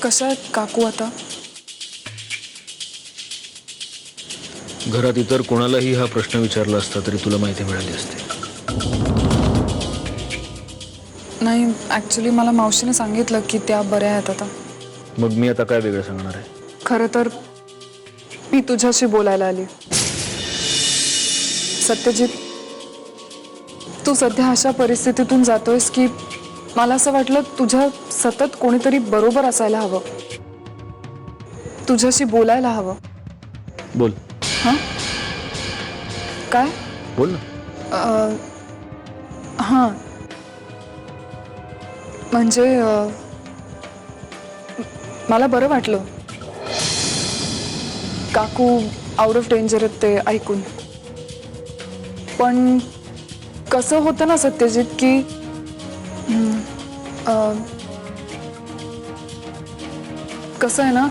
कशा आहेत काकू आता? घरात इतर कोणालाही हा प्रश्न विचारला असता तरी तुला माहिती मिळाली असते. नाही, ॲक्च्युली मला मावशीने सांगितलं की त्या बऱ्या आहेत आता. मग मी आता काय वेगळं सांगणार आहे? खरं तर मी तुझ्याशी बोलायला आली. सत्यजित, तू सध्या अशा परिस्थितीतून जातोयस की मला असं वाटलं तुझ्या सतत कोणीतरी बरोबर असायला हवं, तुझ्याशी बोलायला हवं. बोल. हां, काय? बोल ना. हां, म्हणजे मला बरं वाटलं काकू आउट ऑफ डेंजर आहेत ते ऐकून. पण कसं होतं ना सत्यजित की कसं आहे ना,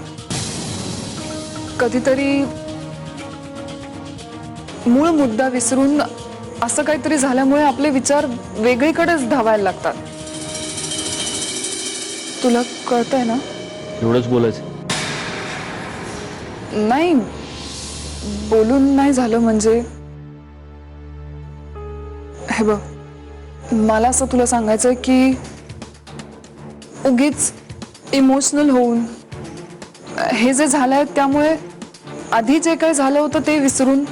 कधीतरी मूळ मुद्दा विसरून असं काहीतरी झाल्यामुळे आपले विचार वेगळीकडेच धावायला लागतात. तुला कळतंय ना? एवढंच बोलायचं? नाही, बोलून नाही झालं. म्हणजे हे बघ, मला असं तुला सांगायचंय की उगीच इमोशनल होऊन हे जे झालंय त्यामुळे आधी जे काही झालं होतं ते विसरून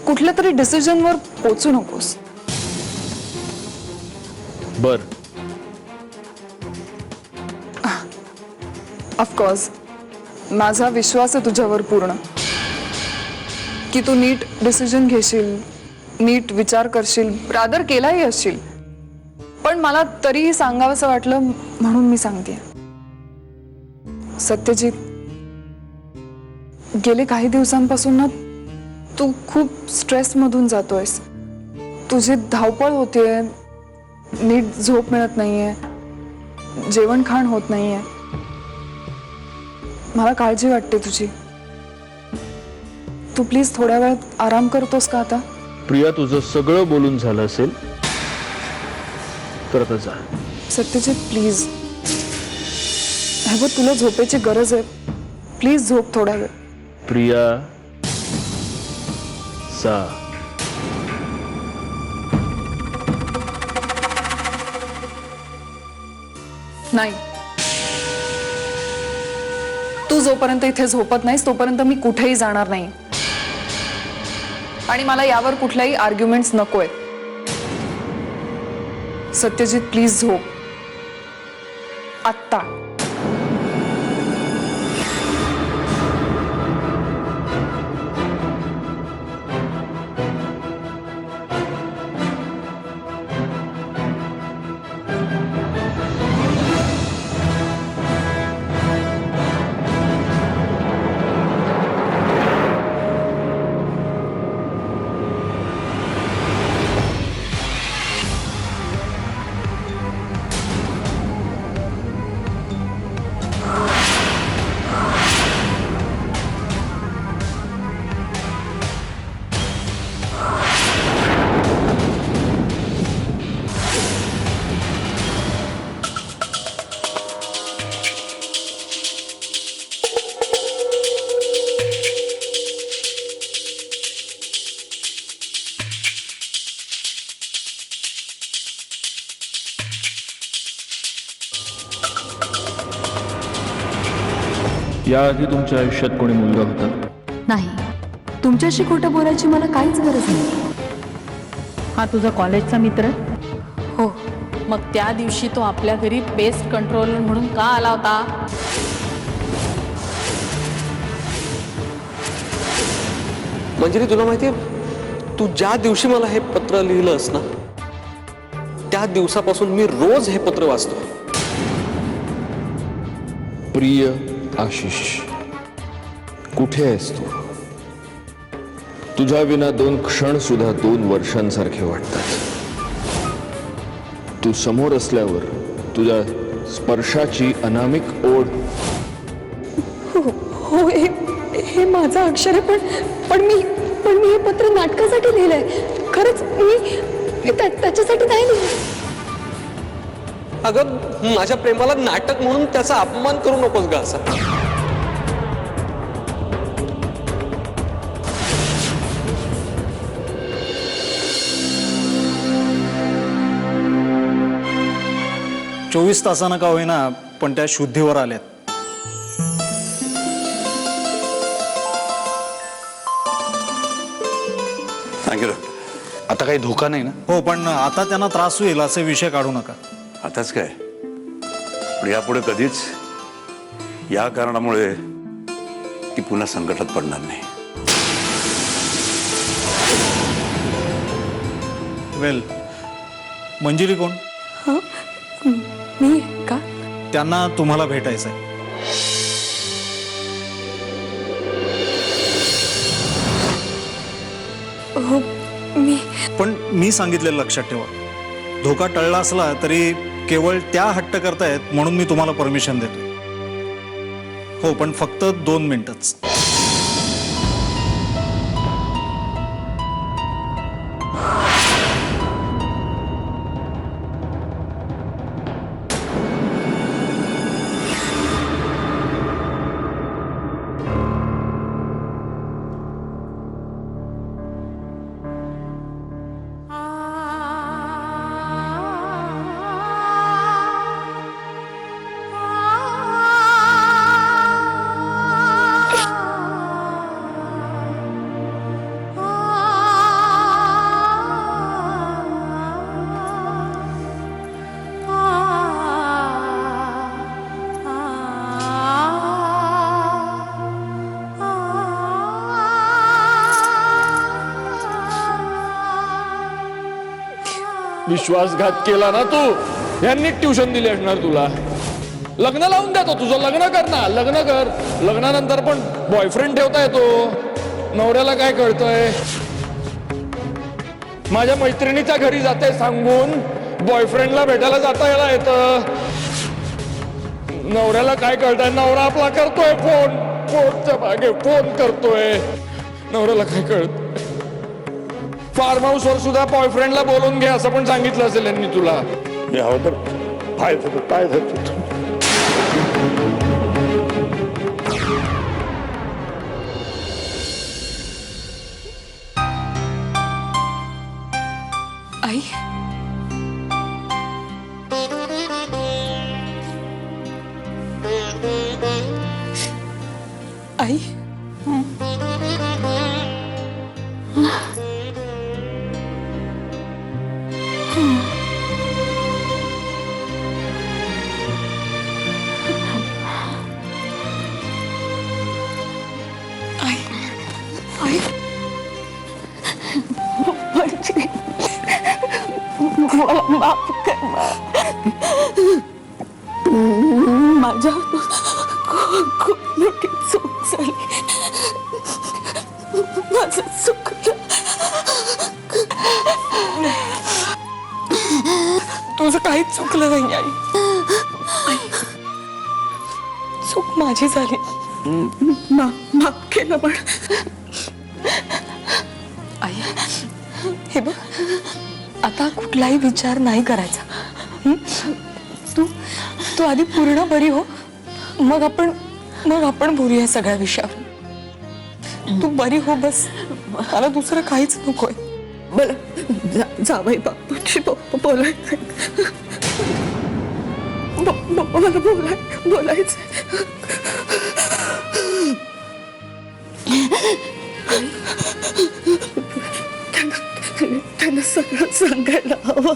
कुठल्या तरी डिसिजनवर पोचू नकोस. बर. ऑफकोर्स माझा विश्वास आहे तुझ्यावर पूर्ण की तू नीट डिसिजन घेशील, नीट विचार करशील, रादर केलाही असशील. पण मला तरीही सांगावंसं वाटलं म्हणून मी सांगते. सत्यजित, गेले काही दिवसांपासून ना तू खूप स्ट्रेसमधून जातोयस. तुझी धावपळ होतेय, नीट झोप मिळत नाहीये, जेवण खाण होत नाहीये. मला काळजी वाटते तुझी. तू प्लीज थोड्या वेळात आराम करतोस का आता? प्रिया, तुझं सगळं बोलून झालं असेल तर आता जा. सत्यजित प्लीज, हे बघ तुला झोपेची गरज आहे. प्लीज झोप थोडा वेळ. प्रिया, जा. नाही, तू जोपर्यंत इथे झोपत नाहीस तोपर्यंत मी कुठेही जाणार नाही. आणि मला यावर कुठलाही आर्ग्युमेंट्स नकोय. सत्यजित प्लीज झोप आत्ता. याआधी तुमच्या आयुष्यात कोणी मुलगा होता? नाही, तुमच्याशी खोटं बोलायची मला काहीच गरज नाही. हा तुझा कॉलेजचा मित्र? हो. मग त्या दिवशी तो आपल्या घरी पेस्ट कंट्रोलर म्हणून का आला होता? मंजिरी, तुला माहितीये, तू ज्या दिवशी मला हे पत्र लिहिलंस ना, त्या दिवसापासून मी रोज हे पत्र वाचतो. प्रिय आशिष, कुठे आहेस तू? तुझ्या विना 2 क्षण सुद्धा 2 वर्षांसारखे वाटतात. तू समोर असल्यावर तुझ्या स्पर्शाची अनामिक ओढ. हो, हे माझं अक्षर आहे. पण मी हे पत्र नाटकासाठी लिहिलंय. खरंच मी त्याच्यासाठी नाही लिहिलं. अगं माझ्या प्रेमाला नाटक म्हणून त्याचा अपमान करू नकोस ग असा. चोवीस तासानं का होईना पण त्या शुद्धीवर आल्यात. Thank you doctor. आता काही धोका नाही ना? हो, पण आता त्यांना त्रास होईल असे विषय काढू नका. आताच काय, पण यापुढे कधीच या कारणामुळे ती पुन्हा संकटात पडणार नाही. वेल, मंजिरी कोण? मी का? त्यांना तुम्हाला भेटायचं आहे. हो, मी पण मी सांगितलेलं लक्षात ठेवा, धोका टळला असला तरी केवळ त्या हट्ट करतायत म्हणून मी तुम्हाला परमिशन देतो. हो, पण फक्त 2 मिनिटच. विश्वासघात केला ना तू. यांनी ट्युशन दिली असणार तुला. लग्न लावून देतो तुझं. लग्न कर ना, लग्न कर. लग्नानंतर पण बॉयफ्रेंड ठेवता येतो. नवऱ्याला काय कळतंय? माझ्या मैत्रिणीच्या घरी जाते सांगून बॉयफ्रेंडला भेटायला जाता यायला येतं. नवऱ्याला काय कळतंय? नवरा आपला करतोय फोन, फोनच्या मागे फोन करतोय. नवऱ्याला काय कळत? फार्म हाऊस वर सुद्धा बॉयफ्रेंडला बोलून घे असं पण सांगितलं असेल यांनी तुला. मी हवं तर पाय धरतो. आई, आई, आई, मला माफ कर. माझ्या खूप मोठी चूक झाली. माझं चुकलं. तुझं काहीच चुकलं नाही आई. चूक माझी झाली. माफ केलं पण. आई, हे बघ, आता कुठलाही विचार नाही करायचा. तू तू आधी पूर्ण बरी हो, मग आपण बोलूया सगळ्या विषयावर. तू बरी हो बस. मला दुसरं काहीच नकोय. मला जावई बापूची बोलायचं. मला बोलायचं. त्यांना सगळं सांगायला हवं.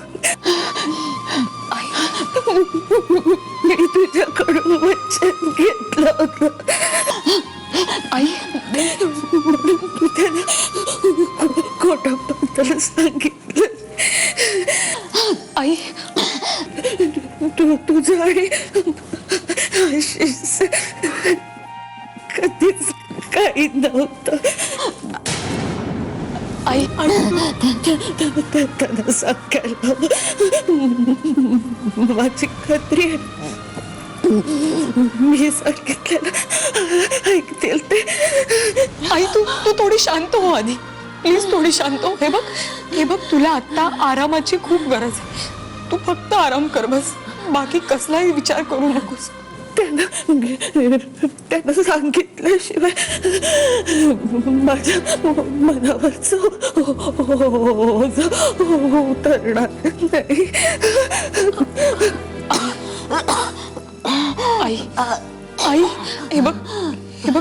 मी तुझ्याकडून वचन घेतलं होतं आई. त्यांना खोटं सांगितलं. आई, तुझं आणि आशिष कधीच काही नव्हतं आई. त्यांना सांगायला माझी खात्री आहे. मी सांगितलेलं ऐकतील ते. आई, तू थोडी शांत हो आधी प्लीज. थोडी शांत हो. हे बघ तुला आता आरामाची खूप गरज आहे. तू फक्त आराम कर बस. बाकी कसलाही विचार करू नकोस. त्यांना सांगितल्याशिवाय माझ्या मनावरच उतरणार नाही. आई आई हे बघ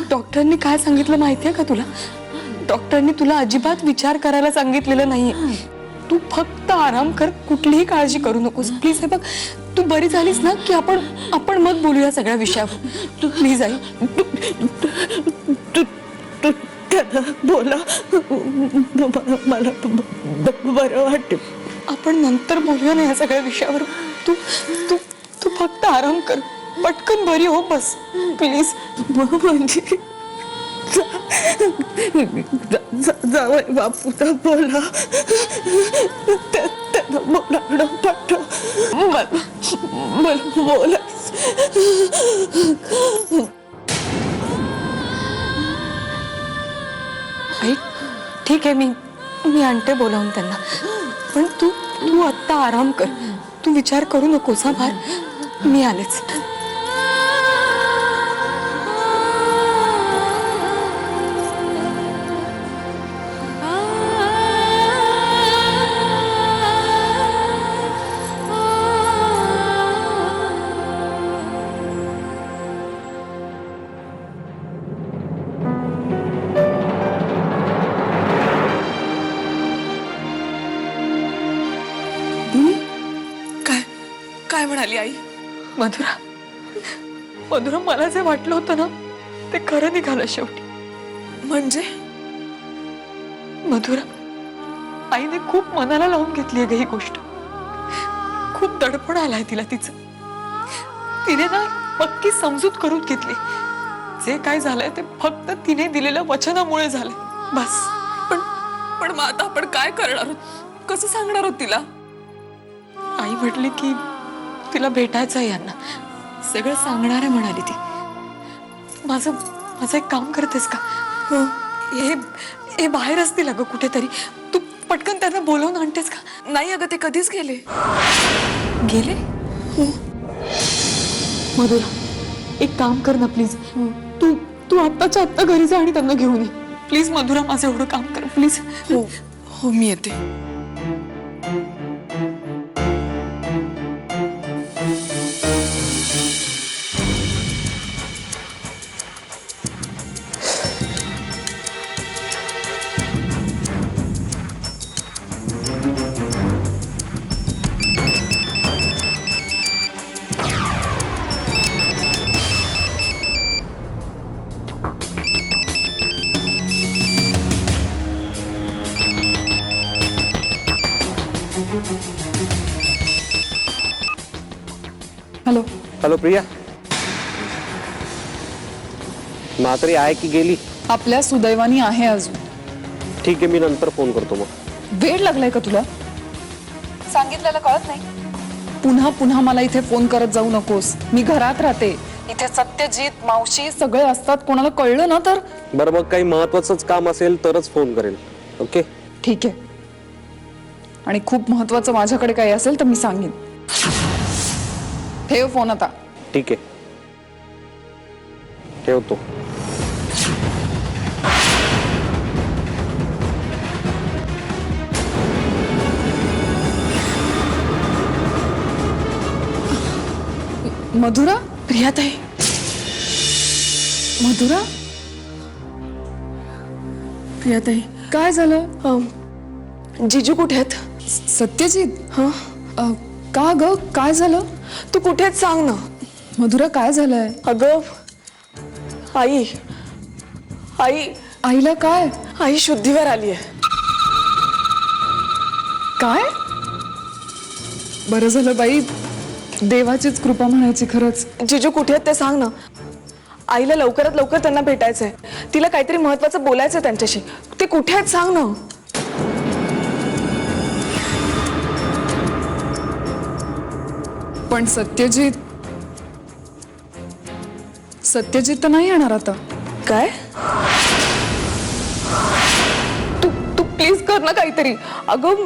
डॉक्टरांनी काय सांगितलं माहितीये का तुला? डॉक्टरांनी तुला अजिबात विचार करायला सांगितलेलं नाहीये. तू फक्त आराम कर, कुठलीही काळजी करू नकोस प्लीज. हे बघ तू बरी झालीस ना की आपण मग बोलूया सगळ्या विषयावर. तू प्लीज आई. त्यांना बोला, मला बरं वाटेल. आपण नंतर बोलूया ना या सगळ्या विषयावर. तू तू तू फक्त आराम कर, पटकन बरी हो बस प्लीज. म्हणजे जावई बापूचा बोला, त्यांना बोला पाठव. मला बोला. आई ठीक आहे, मी आणते बोलावून त्यांना. पण तू आत्ता आराम कर, तू विचार करू नकोस. हा भार, मी आलेच. काय म्हणाली आई? मधुरा मला जे वाटलं होतं ना ते खरं निघालं शेवटी. म्हणजे मधुरा, आईने खूप मनाला लावून घेतली आहे ही गोष्ट. खूप तडफड आलाय तिला तिचं. तिने ना पक्की समजूत करून घेतली. जे काय झालंय ते फक्त तिने दिलेल्या वचनामुळे झालंय बस. पण मग आता आपण काय करणार आहोत? कसं सांगणार आहोत तिला? आई म्हटली की तिला भेटायचं आहे यांना, सगळं सांगणार आहे म्हणाली ती. माझं एक काम करतेस का? हे बाहेर असतील अगं कुठेतरी. तू पटकन त्यांना बोलवून आणतेस का? नाही अगं, ते कधीच गेले. गेले? मधुरा एक काम कर ना प्लीज. तू आत्ताच्या आत्ता घरी जा आणि त्यांना घेऊन ये प्लीज. मधुरा माझं एवढं काम कर प्लीज. हो मी येते. हॅलो. हॅलो प्रिया, म्हातारी आहे की गेली? आपल्या सुदैवानी आहे अजून. ठीक आहे, मी नंतर फोन करतो. मग वेळ लागलाय का तुला? सांगितलेलं कळत नाही? पुन्हा पुन्हा मला इथे फोन करत जाऊ नकोस. मी घरात राहते. इथे सत्यजित, मावशी सगळे असतात. कोणाला कळलं ना तर. बरं, मग काही महत्वाचंच काम असेल तरच फोन करेल. ओके ठीक आहे. आणि खूप महत्वाचं माझ्याकडे काही असेल तर मी सांगेन. ठेव फोन आता. ठीक आहे, ठेवतो. मधुरा. प्रियाताई. मधुरा, प्रियाताई काय झालं? जिजू कुठे आहेत? सत्यजित. का ग, काय झालं? तू कुठे आहेत सांग ना. मधुरा काय झालंय? अगं आई आईला काय? आई शुद्धीवर आली आहे. काय? बरं झालं बाई, देवाचीच कृपा म्हणायची खरंच. जिजू कुठे आहेत ते सांग ना. आईला लवकरात लवकर त्यांना भेटायचंय. तिला काहीतरी महत्वाचं बोलायचंय त्यांच्याशी. ते कुठे आहेत सांग ना. पण सत्यजित तर नाही येणार आता. काय? तू प्लीज कर ना काहीतरी. अगं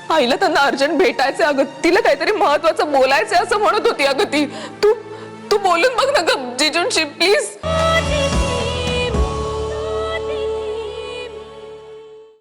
आईला त्यांना अर्जंट भेटायचं अगं, तिला काहीतरी महत्वाचं बोलायचं असं म्हणत होती अगं ती. तू तू बोलून बघ ना ग जिजूंशी प्लीज.